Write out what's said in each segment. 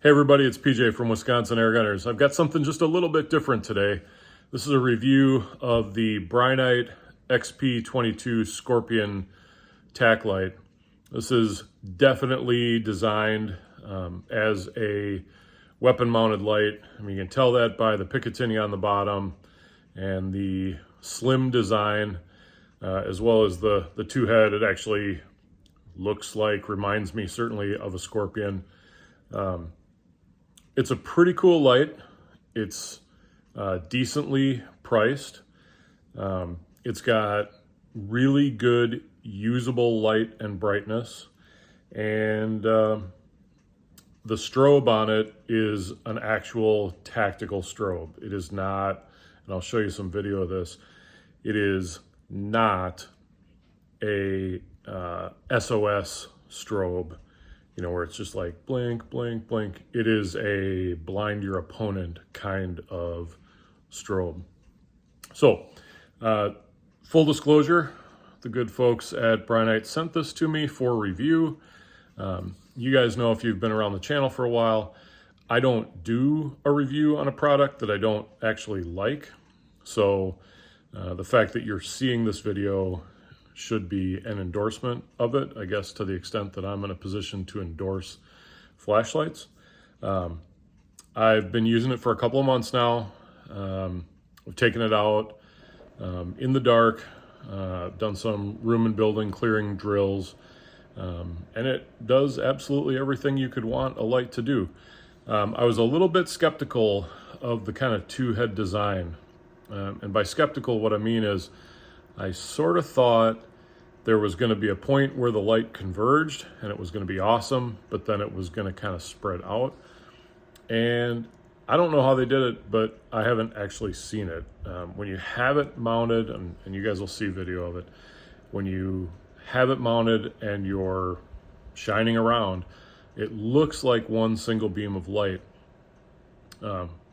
Hey everybody, it's PJ from Wisconsin Air Gunners. I've got something just a little bit different today. This is a review of the Brinyte XP22 Scorpion tack light. This is definitely designed as a weapon mounted light. I mean, you can tell that by the picatinny on the bottom and the slim design, as well as the two head. It actually reminds me certainly of a Scorpion. It's a pretty cool light. It's decently priced. It's got really good usable light and brightness. And the strobe on it is an actual tactical strobe. It is not, and I'll show you some video of this, it is not a SOS strobe, you know, where it's just like blink, blink, blink. It is a blind your opponent kind of strobe. So, full disclosure, the good folks at Brinyte sent this to me for review. You guys know, if you've been around the channel for a while, I don't do a review on a product that I don't actually like. So the fact that you're seeing this video should be an endorsement of it, I guess, to the extent that I'm in a position to endorse flashlights. I've been using it for a couple of months now. I've taken it out in the dark, done some room and building clearing drills, and it does absolutely everything you could want a light to do. I was a little bit skeptical of the kind of two-head design. And by skeptical, what I mean is I sort of thought there was going to be a point where the light converged and it was going to be awesome, but then it was going to kind of spread out. And I don't know how they did it, but I haven't actually seen it. When you have it mounted, and you guys will see video of it, when you have it mounted and you're shining around, it looks like one single beam of light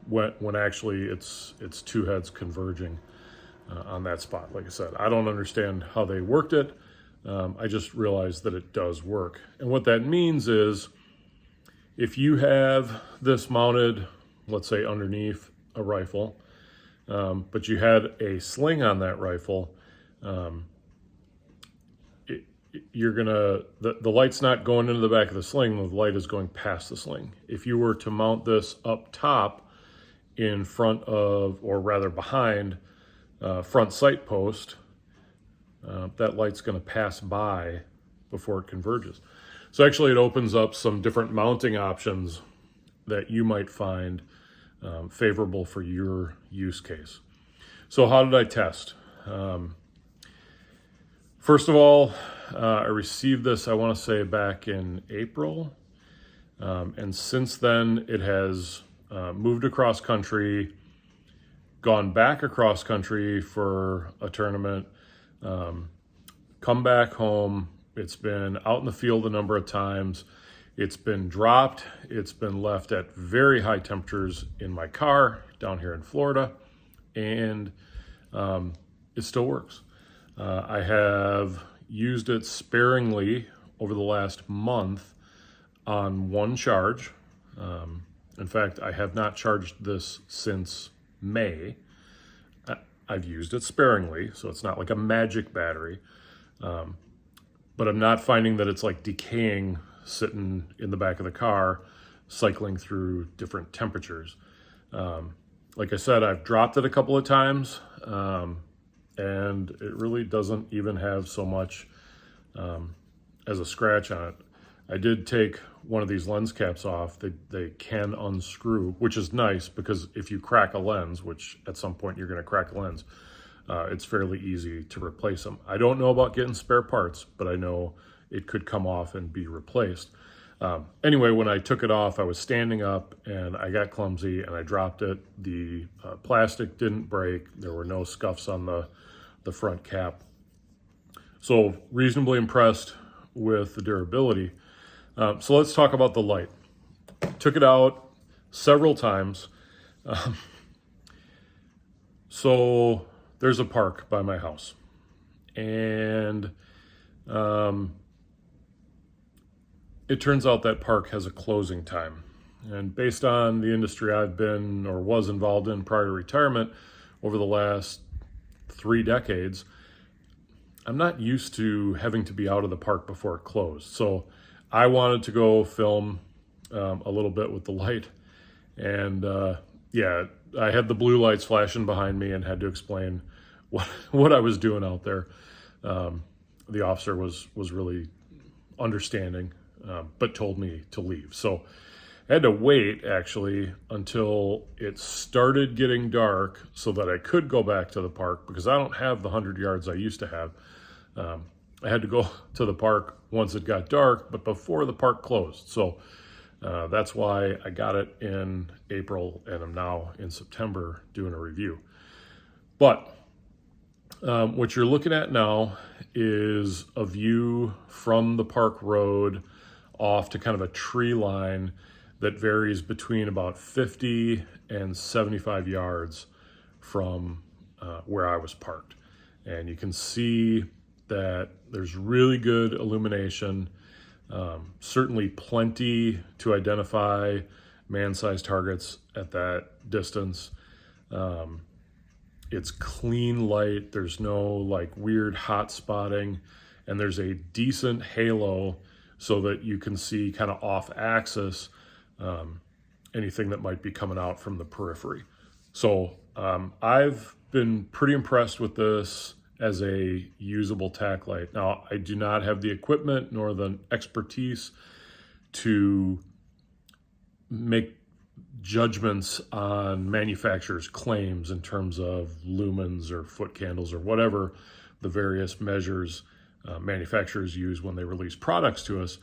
when actually it's two heads converging on that spot. Like I said, I don't understand how they worked it. I just realized that it does work. And what that means is, if you have this mounted, let's say underneath a rifle, but you had a sling on that rifle, the light's not going into the back of the sling, the light is going past the sling. If you were to mount this up top in front of, or rather behind, front sight post, that light's going to pass by before it converges. So actually it opens up some different mounting options that you might find favorable for your use case. So how did I test? First of all, I received this, I want to say, back in April. And since then it has moved across country, gone back across country for a tournament, come back home. It's been out in the field a number of times. It's been dropped. It's been left at very high temperatures in my car down here in Florida, and it still works. I have used it sparingly over the last month on one charge. In fact, I have not charged this since May. I've used it sparingly, so it's not like a magic battery. But I'm not finding that it's like decaying sitting in the back of the car, cycling through different temperatures. Like I said, I've dropped it a couple of times, and it really doesn't even have so much as a scratch on it. I did take one of these lens caps off. They can unscrew, which is nice, because if you crack a lens, which at some point you're going to crack a lens, it's fairly easy to replace them. I don't know about getting spare parts, but I know it could come off and be replaced. Anyway, when I took it off, I was standing up and I got clumsy and I dropped it. The plastic didn't break. There were no scuffs on the front cap. So reasonably impressed with the durability. So let's talk about the light. Took it out several times. So there's a park by my house, and it turns out that park has a closing time. And based on the industry I've been or was involved in prior to retirement over the last 3 decades, I'm not used to having to be out of the park before it closed. So I wanted to go film a little bit with the light. And yeah, I had the blue lights flashing behind me and had to explain what I was doing out there. The officer was really understanding, but told me to leave. So I had to wait actually until it started getting dark so that I could go back to the park, because I don't have the 100 yards I used to have. I had to go to the park once it got dark, but before the park closed. So that's why I got it in April and I'm now in September doing a review. But what you're looking at now is a view from the park road off to kind of a tree line that varies between about 50 and 75 yards from where I was parked. And you can see that there's really good illumination, certainly plenty to identify man-sized targets at that distance. It's clean light, there's no like weird hot spotting, and there's a decent halo so that you can see kind of off axis anything that might be coming out from the periphery. So I've been pretty impressed with this as a usable tack light. Now, I do not have the equipment nor the expertise to make judgments on manufacturers' claims in terms of lumens or foot candles or whatever the various measures manufacturers use when they release products to us.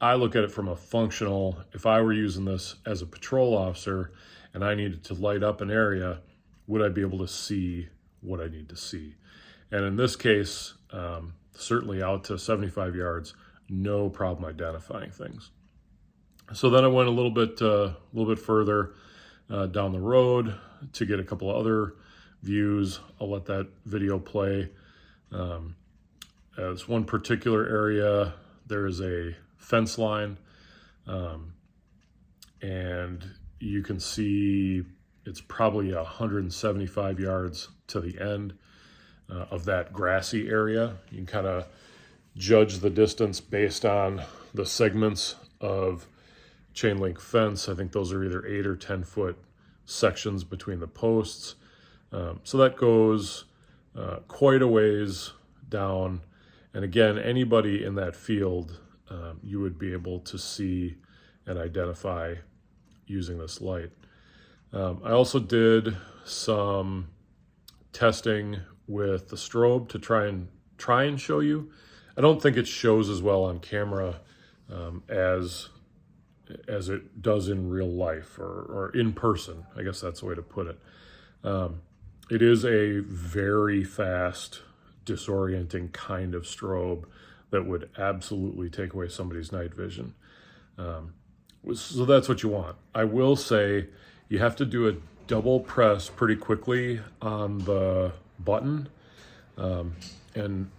I look at it from a functional, if I were using this as a patrol officer and I needed to light up an area, would I be able to see what I need to see? And in this case, certainly out to 75 yards, no problem identifying things. So then I went a little bit further down the road to get a couple of other views. I'll let that video play. As one particular area, there is a fence line, and you can see it's probably 175 yards to the end of that grassy area. You can kind of judge the distance based on the segments of chain link fence. I think those are either 8 or 10 foot sections between the posts. So that goes quite a ways down. And again, anybody in that field, you would be able to see and identify using this light. I also did some testing with the strobe to try and show you. I don't think it shows as well on camera as it does in real life or in person. I guess that's the way to put it. It is a very fast, disorienting kind of strobe that would absolutely take away somebody's night vision. So that's what you want. I will say you have to do a double press pretty quickly on the button. And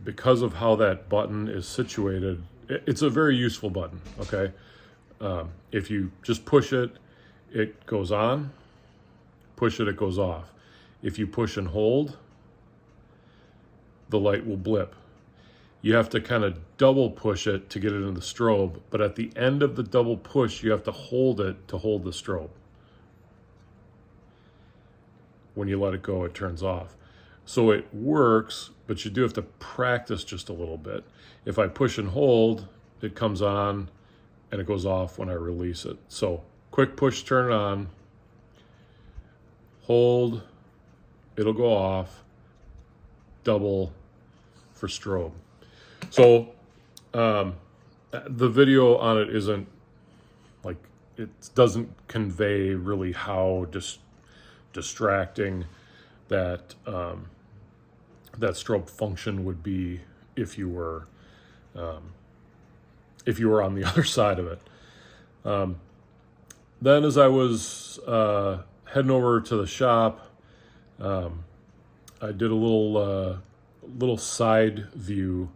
because of how that button is situated, it's a very useful button, okay? If you just push it, it goes on. Push it, it goes off. If you push and hold, the light will blip. You have to kind of double push it to get it in the strobe, but at the end of the double push, you have to hold it to hold the strobe. When you let it go, it turns off. So it works, but you do have to practice just a little bit. If I push and hold, it comes on and it goes off when I release it. So quick push, turn it on, hold, it'll go off, double for strobe. So the video on it isn't like, it doesn't convey really how distracting that that strobe function would be if you were on the other side of it. Then as I was heading over to the shop, I did a little side view.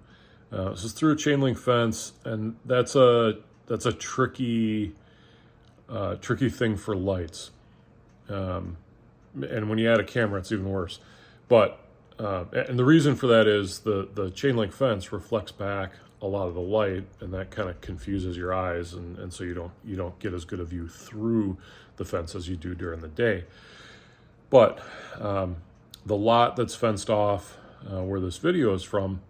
This is through a chain link fence, and that's a tricky tricky thing for lights. And when you add a camera, it's even worse. But and the reason for that is the chain link fence reflects back a lot of the light, and that kind of confuses your eyes, and so you don't get as good a view through the fence as you do during the day. But the lot that's fenced off where this video is from,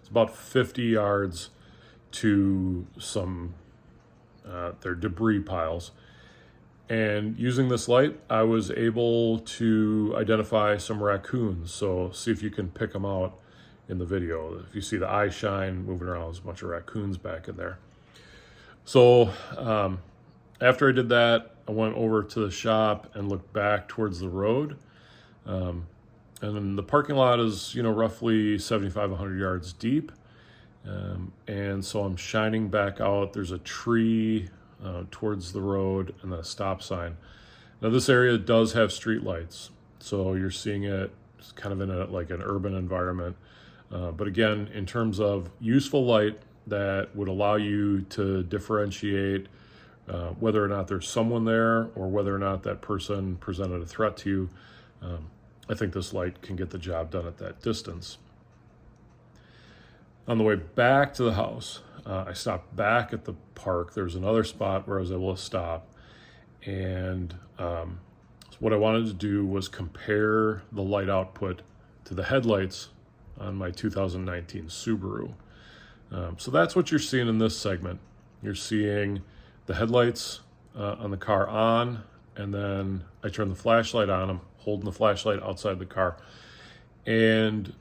it's about 50 yards to some their debris piles. And using this light, I was able to identify some raccoons. So see if you can pick them out in the video. If you see the eye shine moving around, there's a bunch of raccoons back in there. So after I did that, I went over to the shop and looked back towards the road. And then the parking lot is, roughly 75, 100 yards deep. And so I'm shining back out. There's a tree towards the road and then a stop sign. Now this area does have street lights, so you're seeing it kind of in an urban environment. But again, in terms of useful light that would allow you to differentiate whether or not there's someone there or whether or not that person presented a threat to you, I think this light can get the job done at that distance. On the way back to the house, I stopped back at the park. There was another spot where I was able to stop. And so what I wanted to do was compare the light output to the headlights on my 2019 Subaru. So that's what you're seeing in this segment. You're seeing the headlights on the car on, and then I turn the flashlight on. I'm holding the flashlight outside the car. And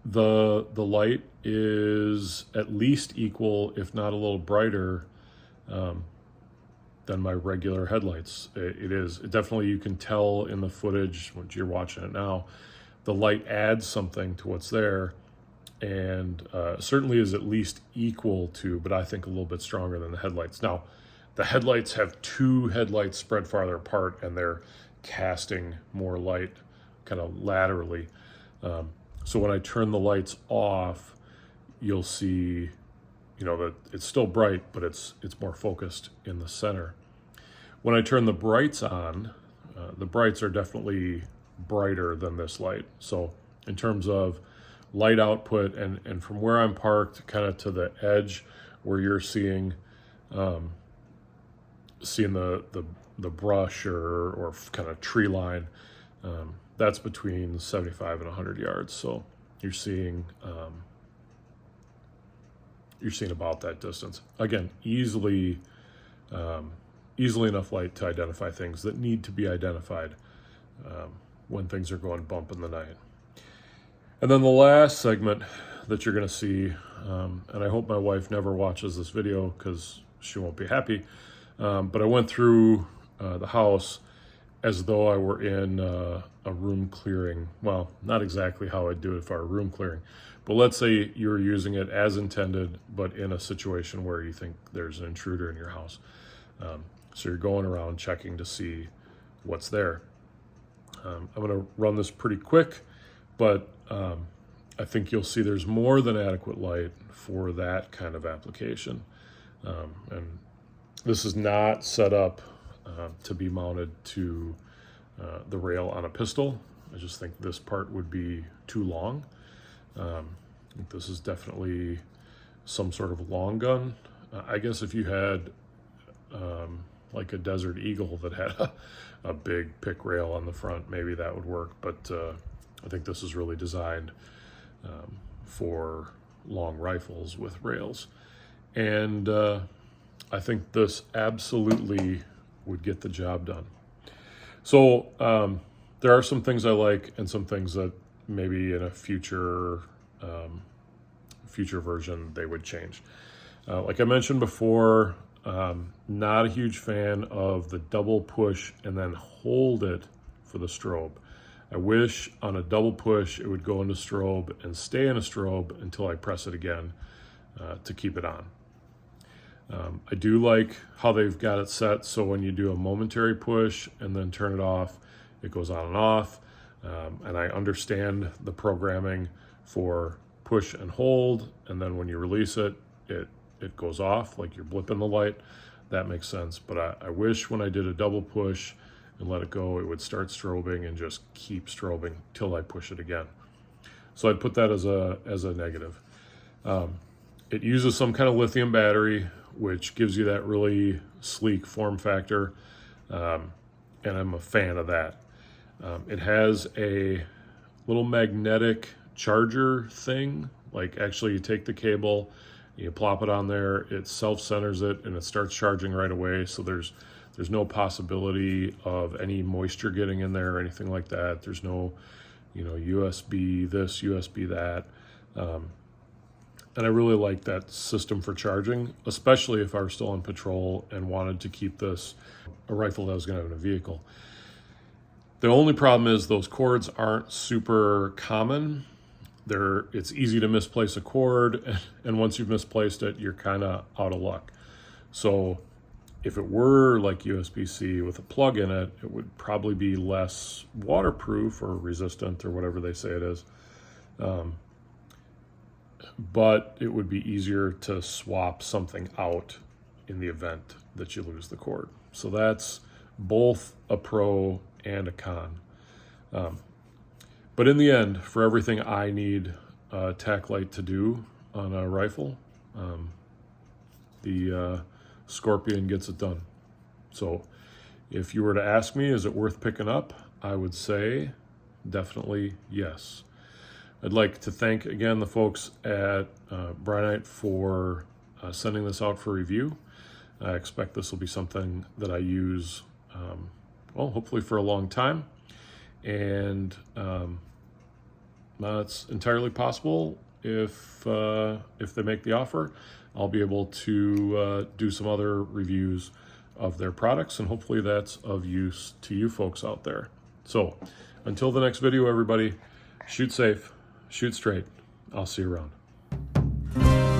the light is at least equal, if not a little brighter, than my regular headlights. It is. Definitely, you can tell in the footage, when you're watching it now, the light adds something to what's there, and certainly is at least equal to, but I think a little bit stronger than the headlights. Now, the headlights have two headlights spread farther apart, and they're casting more light kind of laterally. So when I turn the lights off, you'll see, that it's still bright, but it's more focused in the center. When I turn the brights on, the brights are definitely brighter than this light. So in terms of light output, and from where I'm parked kind of to the edge where you're seeing the brush or kind of tree line, that's between 75 and 100 yards. So you're seeing about that distance. Again, easily enough light to identify things that need to be identified when things are going bump in the night. And then the last segment that you're going to see, and I hope my wife never watches this video because she won't be happy, but I went through the house as though I were in a room clearing. Well, not exactly how I'd do it if I were room clearing, but let's say you were using it as intended, but in a situation where you think there's an intruder in your house. So you're going around checking to see what's there. I'm going to run this pretty quick, but I think you'll see there's more than adequate light for that kind of application. And this is not set up to be mounted to the rail on a pistol. I just think this part would be too long. I think this is definitely some sort of long gun. I guess if you had like a Desert Eagle that had a big pick rail on the front, maybe that would work. But I think this is really designed for long rifles with rails. And I think this absolutely would get the job done. So there are some things I like and some things that maybe in a future version they would change. Like I mentioned before, not a huge fan of the double push and then hold it for the strobe. I wish on a double push it would go into strobe and stay in a strobe until I press it again to keep it on. I do like how they've got it set so when you do a momentary push and then turn it off, it goes on and off. And I understand the programming for push and hold, and then when you release it, it goes off like you're blipping the light. that makes sense. But I wish when I did a double push and let it go, it would start strobing and just keep strobing till I push it again. So I'd put that as a negative. It uses some kind of lithium battery, which gives you that really sleek form factor, and I'm a fan of that. It has a little magnetic charger thing, like actually you take the cable, you plop it on there, it self-centers it, and it starts charging right away. So there's no possibility of any moisture getting in there or anything like that. There's no, USB this, USB that. And I really like that system for charging, especially if I were still on patrol and wanted to keep this a rifle that I was going to have in a vehicle. The only problem is those cords aren't super common. It's easy to misplace a cord, and once you've misplaced it, you're kind of out of luck. So if it were like USB-C with a plug in it, it would probably be less waterproof or resistant or whatever they say it is. But it would be easier to swap something out in the event that you lose the cord. So that's both a pro and a con. But in the end, for everything I need a tack light to do on a rifle, the Scorpion gets it done. So if you were to ask me, is it worth picking up? I would say definitely yes. I'd like to thank again the folks at Brinyte for sending this out for review. I expect this will be something that I use, hopefully for a long time. And it's entirely possible if they make the offer, I'll be able to do some other reviews of their products, and hopefully that's of use to you folks out there. So until the next video, everybody, shoot safe, shoot straight. I'll see you around.